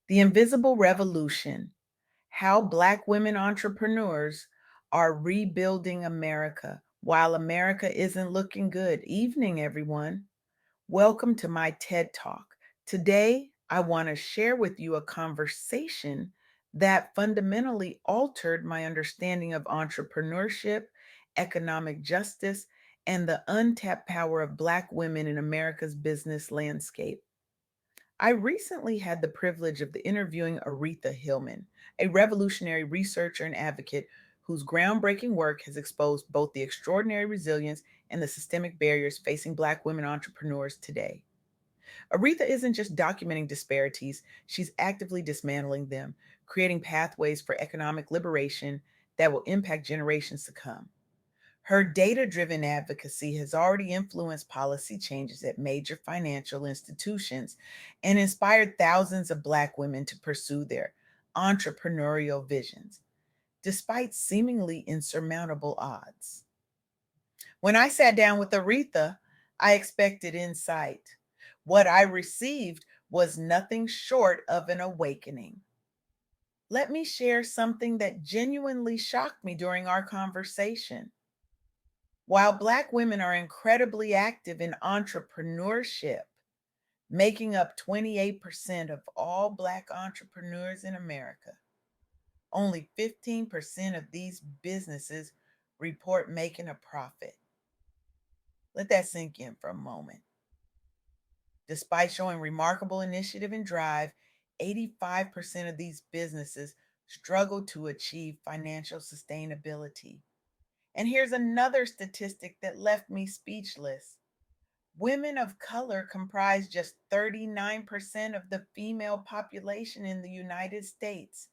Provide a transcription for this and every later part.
The Invisible Revolution: How Black Women Entrepreneurs Are Rebuilding America While America Isn't Looking Good. Evening, everyone. Welcome to my TED Talk. Today, I want to share with you a conversation that fundamentally altered my understanding of entrepreneurship, economic justice, and the untapped power of Black women in America's business landscape. I recently had the privilege of interviewing Aretha Hillman, a revolutionary researcher and advocate whose groundbreaking work has exposed both the extraordinary resilience and the systemic barriers facing Black women entrepreneurs today. Aretha isn't just documenting disparities, she's actively dismantling them, creating pathways for economic liberation that will impact generations to come. Her data driven advocacy has already influenced policy changes at major financial institutions and inspired thousands of Black women to pursue their entrepreneurial visions, despite seemingly insurmountable odds. When I sat down with Aretha, I expected insight. What I received was nothing short of an awakening. Let me share something that genuinely shocked me during our conversation. While Black women are incredibly active in entrepreneurship, making up 28% of all Black entrepreneurs in America, only 15% of these businesses report making a profit. Let that sink in for a moment. Despite showing remarkable initiative and drive, 85% of these businesses struggle to achieve financial sustainability. And here's another statistic that left me speechless. Women of color comprise just 39% of the female population in the United States,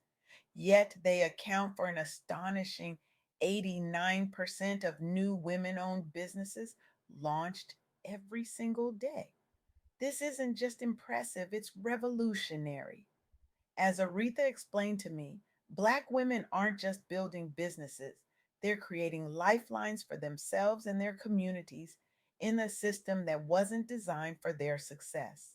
yet they account for an astonishing 89% of new women owned businesses launched every single day. This isn't just impressive, it's revolutionary. As Aretha explained to me, Black women aren't just building businesses, they're creating lifelines for themselves and their communities in a system that wasn't designed for their success.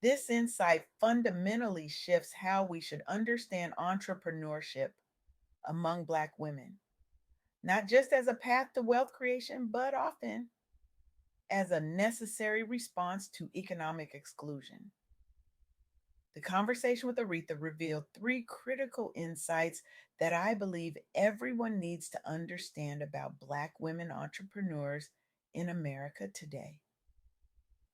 This insight fundamentally shifts how we should understand entrepreneurship among Black women, not just as a path to wealth creation, but often as a necessary response to economic exclusion. The conversation with Aretha revealed three critical insights that I believe everyone needs to understand about Black women entrepreneurs in America today.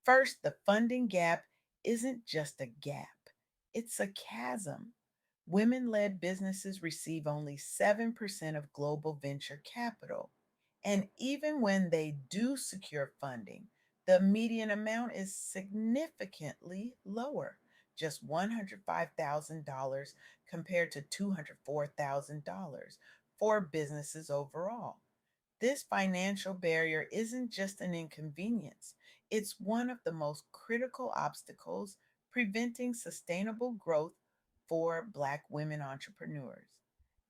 First, the funding gap isn't just a gap, it's a chasm. Women led businesses receive only 7% of global venture capital. And even when they do secure funding, the median amount is significantly lower, just $105,000 compared to $204,000 for businesses overall. This financial barrier isn't just an inconvenience, it's one of the most critical obstacles preventing sustainable growth for Black women entrepreneurs.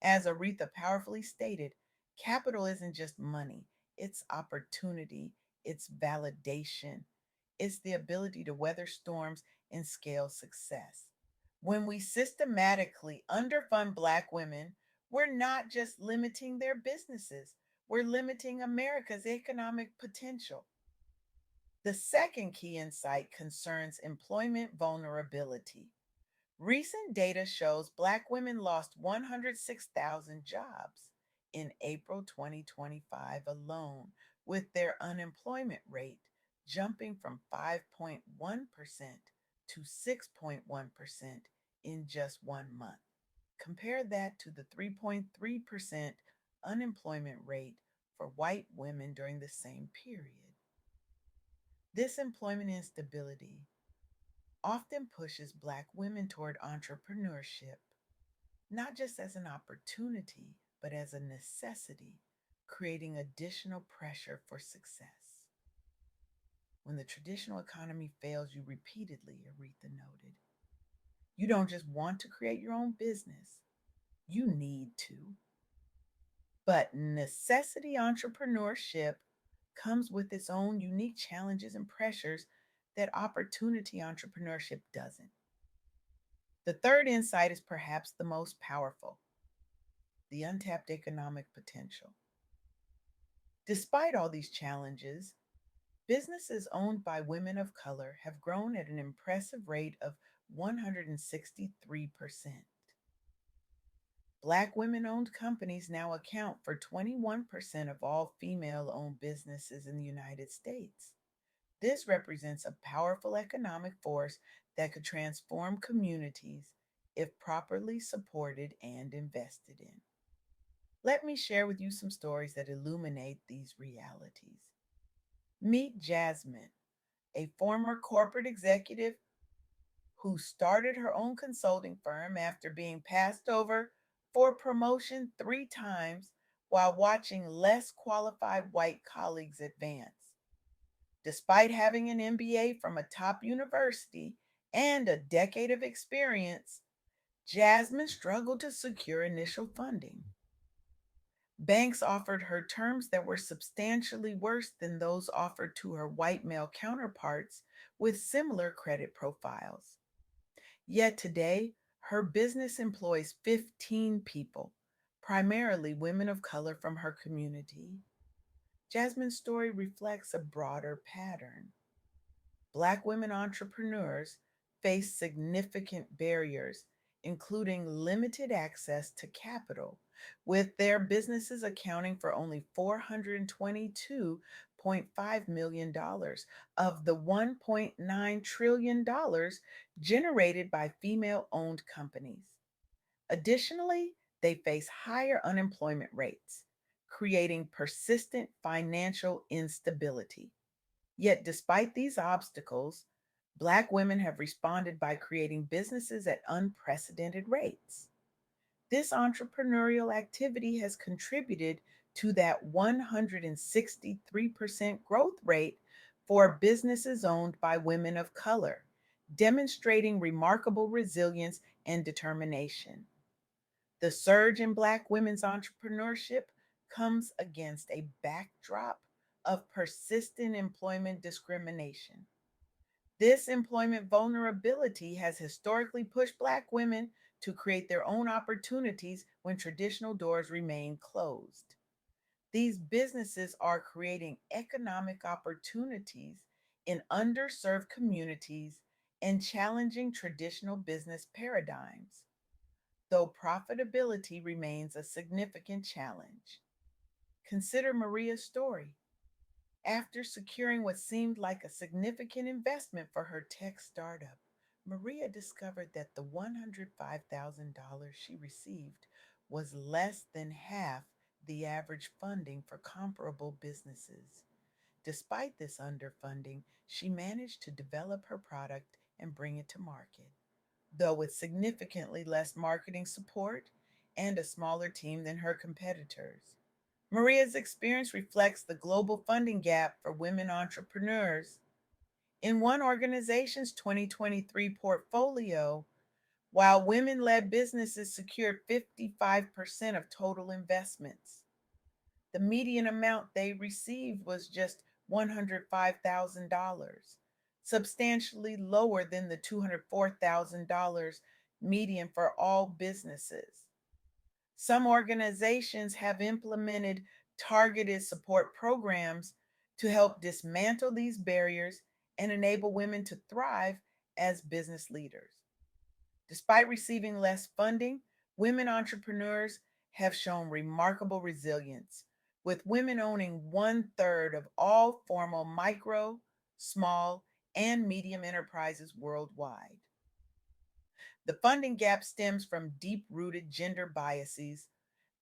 As Aretha powerfully stated, capital isn't just money, it's opportunity, it's validation, it's the ability to weather storms and scale success. When we systematically underfund Black women, we're not just limiting their businesses, we're limiting America's economic potential. The second key insight concerns employment vulnerability. Recent data shows Black women lost 106,000 jobs in April 2025 alone, with their unemployment rate jumping from 5.1% to 6.1% in just 1 month. Compare that to the 3.3% unemployment rate for white women during the same period. This employment instability often pushes Black women toward entrepreneurship, not just as an opportunity, but as a necessity, creating additional pressure for success. When the traditional economy fails you repeatedly, Aretha noted, you don't just want to create your own business, you need to. But necessity entrepreneurship comes with its own unique challenges and pressures that opportunity entrepreneurship doesn't. The third insight is perhaps the most powerful: the untapped economic potential. Despite all these challenges, businesses owned by women of color have grown at an impressive rate of 163%. Black women owned companies now account for 21% of all female owned businesses in the United States. This represents a powerful economic force that could transform communities if properly supported and invested in. Let me share with you some stories that illuminate these realities. Meet Jasmine, a former corporate executive who started her own consulting firm after being passed over for promotion 3 times while watching less qualified white colleagues advance. Despite having an MBA from a top university and a decade of experience, Jasmine struggled to secure initial funding. Banks offered her terms that were substantially worse than those offered to her white male counterparts with similar credit profiles. Yet today, her business employs 15 people, primarily women of color from her community. Jasmine's story reflects a broader pattern. Black women entrepreneurs face significant barriers, including limited access to capital, with their businesses accounting for only $422.5 million dollars of the $1.9 trillion dollars generated by female owned companies. Additionally, they face higher unemployment rates, creating persistent financial instability. Yet, despite these obstacles, Black women have responded by creating businesses at unprecedented rates. This entrepreneurial activity has contributed to that 163% growth rate for businesses owned by women of color, demonstrating remarkable resilience and determination. The surge in Black women's entrepreneurship comes against a backdrop of persistent employment discrimination. This employment vulnerability has historically pushed Black women to create their own opportunities when traditional doors remain closed. These businesses are creating economic opportunities in underserved communities and challenging traditional business paradigms, though profitability remains a significant challenge. Consider Maria's story. After securing what seemed like a significant investment for her tech startup, Maria discovered that the $105,000 she received was less than half the average funding for comparable businesses. Despite this underfunding, she managed to develop her product and bring it to market, though with significantly less marketing support and a smaller team than her competitors. Maria's experience reflects the global funding gap for women entrepreneurs. In one organization's 2023 portfolio, while women led businesses secured 55% of total investments, the median amount they received was just $105,000, substantially lower than the $204,000 median for all businesses. Some organizations have implemented targeted support programs to help dismantle these barriers and enable women to thrive as business leaders. Despite receiving less funding, women entrepreneurs have shown remarkable resilience, with women owning 1/3 of all formal micro, small, and medium enterprises worldwide. The funding gap stems from deep rooted gender biases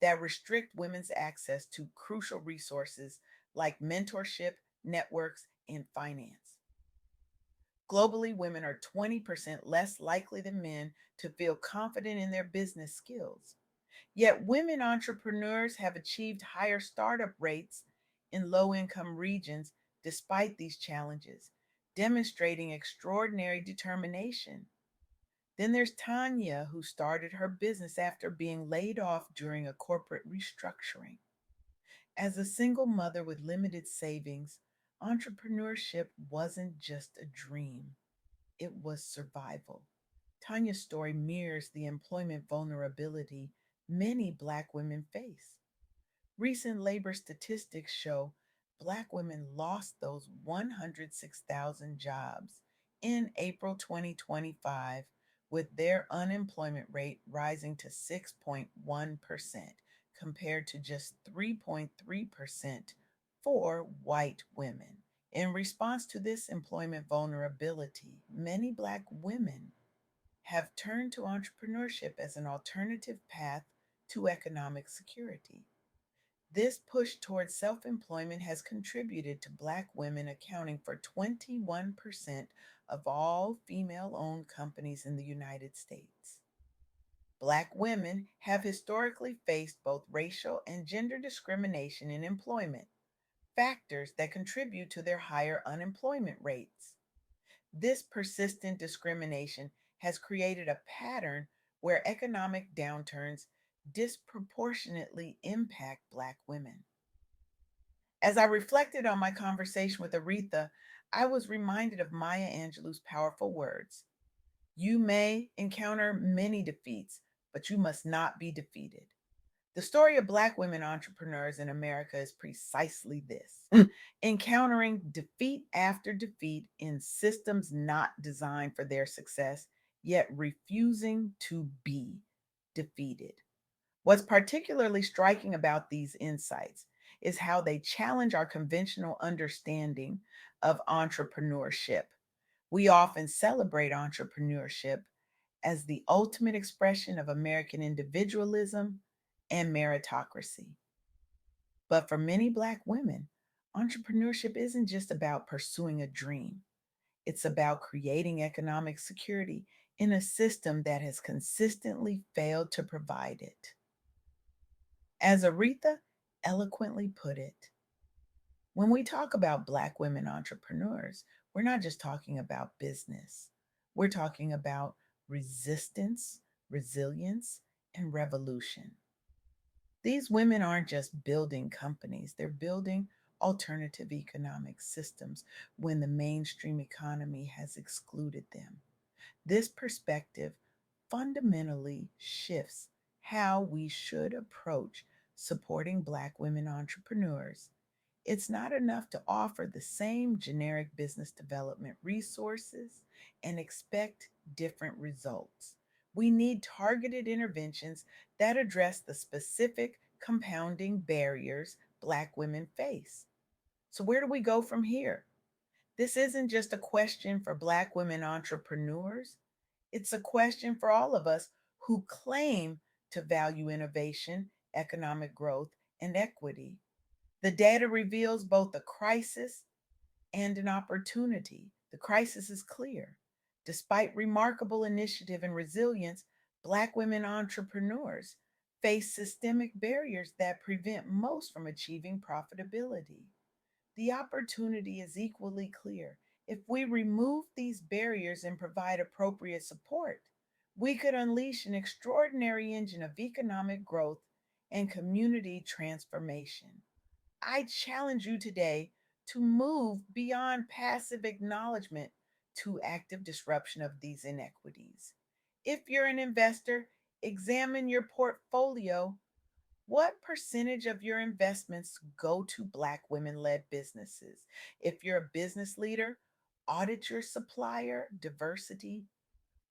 that restrict women's access to crucial resources like mentorship, networks, and finance. Globally, women are 20% less likely than men to feel confident in their business skills. Yet, women entrepreneurs have achieved higher startup rates in low income regions despite these challenges, demonstrating extraordinary determination. Then there's Tanya, who started her business after being laid off during a corporate restructuring. As a single mother with limited savings, entrepreneurship wasn't just a dream, it was survival. Tanya's story mirrors the employment vulnerability many Black women face. Recent labor statistics show Black women lost those 106,000 jobs in April 2025, with their unemployment rate rising to 6.1% compared to just 3.3% for white women. In response to this employment vulnerability, many Black women have turned to entrepreneurship as an alternative path to economic security. This push towards self employment has contributed to Black women accounting for 21% of all female owned companies in the United States. Black women have historically faced both racial and gender discrimination in employment, factors that contribute to their higher unemployment rates. This persistent discrimination has created a pattern where economic downturns disproportionately impact Black women. As I reflected on my conversation with Aretha, I was reminded of Maya Angelou's powerful words. You may encounter many defeats, but you must not be defeated. The story of Black women entrepreneurs in America is precisely this encountering defeat after defeat in systems not designed for their success, yet refusing to be defeated. What's particularly striking about these insights is how they challenge our conventional understanding of entrepreneurship. We often celebrate entrepreneurship as the ultimate expression of American individualism and meritocracy. But for many Black women, entrepreneurship isn't just about pursuing a dream, it's about creating economic security in a system that has consistently failed to provide it. As Aretha eloquently put it, when we talk about Black women entrepreneurs, we're not just talking about business, we're talking about resistance, resilience, and revolution. These women aren't just building companies, they're building alternative economic systems when the mainstream economy has excluded them. This perspective fundamentally shifts how we should approach supporting Black women entrepreneurs. It's not enough to offer the same generic business development resources and expect different results. We need targeted interventions that address the specific compounding barriers Black women face. So, where do we go from here? This isn't just a question for Black women entrepreneurs, it's a question for all of us who claim to value innovation, economic growth, and equity. The data reveals both a crisis and an opportunity. The crisis is clear. Despite remarkable initiative and resilience, Black women entrepreneurs face systemic barriers that prevent most from achieving profitability. The opportunity is equally clear. If we remove these barriers and provide appropriate support, we could unleash an extraordinary engine of economic growth and community transformation. I challenge you today to move beyond passive acknowledgement to active disruption of these inequities. If you're an investor, examine your portfolio. What percentage of your investments go to Black women led businesses? If you're a business leader, audit your supplier diversity.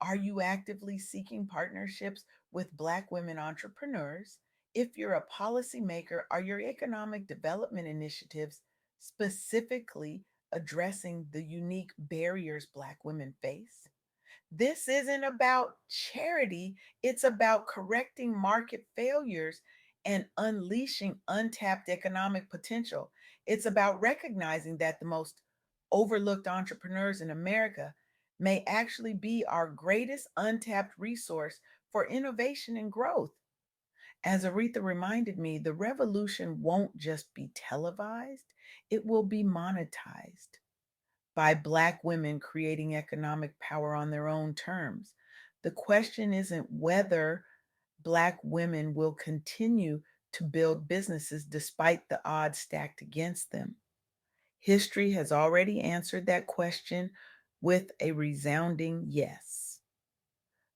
Are you actively seeking partnerships with Black women entrepreneurs? If you're a policymaker, are your economic development initiatives specifically addressing the unique barriers Black women face? This isn't about charity, it's about correcting market failures and unleashing untapped economic potential. It's about recognizing that the most overlooked entrepreneurs in America may actually be our greatest untapped resource for innovation and growth. As Aretha reminded me, the revolution won't just be televised, it will be monetized by Black women creating economic power on their own terms. The question isn't whether Black women will continue to build businesses despite the odds stacked against them. History has already answered that question with a resounding yes.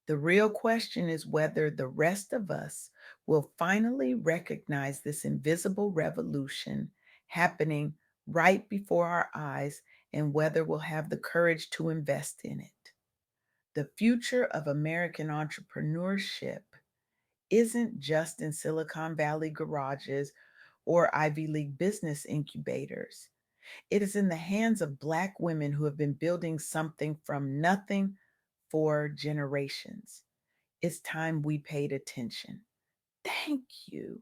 The real question is whether the rest of us will finally recognize this invisible revolution happening right before our eyes and whether we'll have the courage to invest in it. The future of American entrepreneurship isn't just in Silicon Valley garages or Ivy League business incubators. It is in the hands of Black women who have been building something from nothing for generations. It's time we paid attention. Thank you.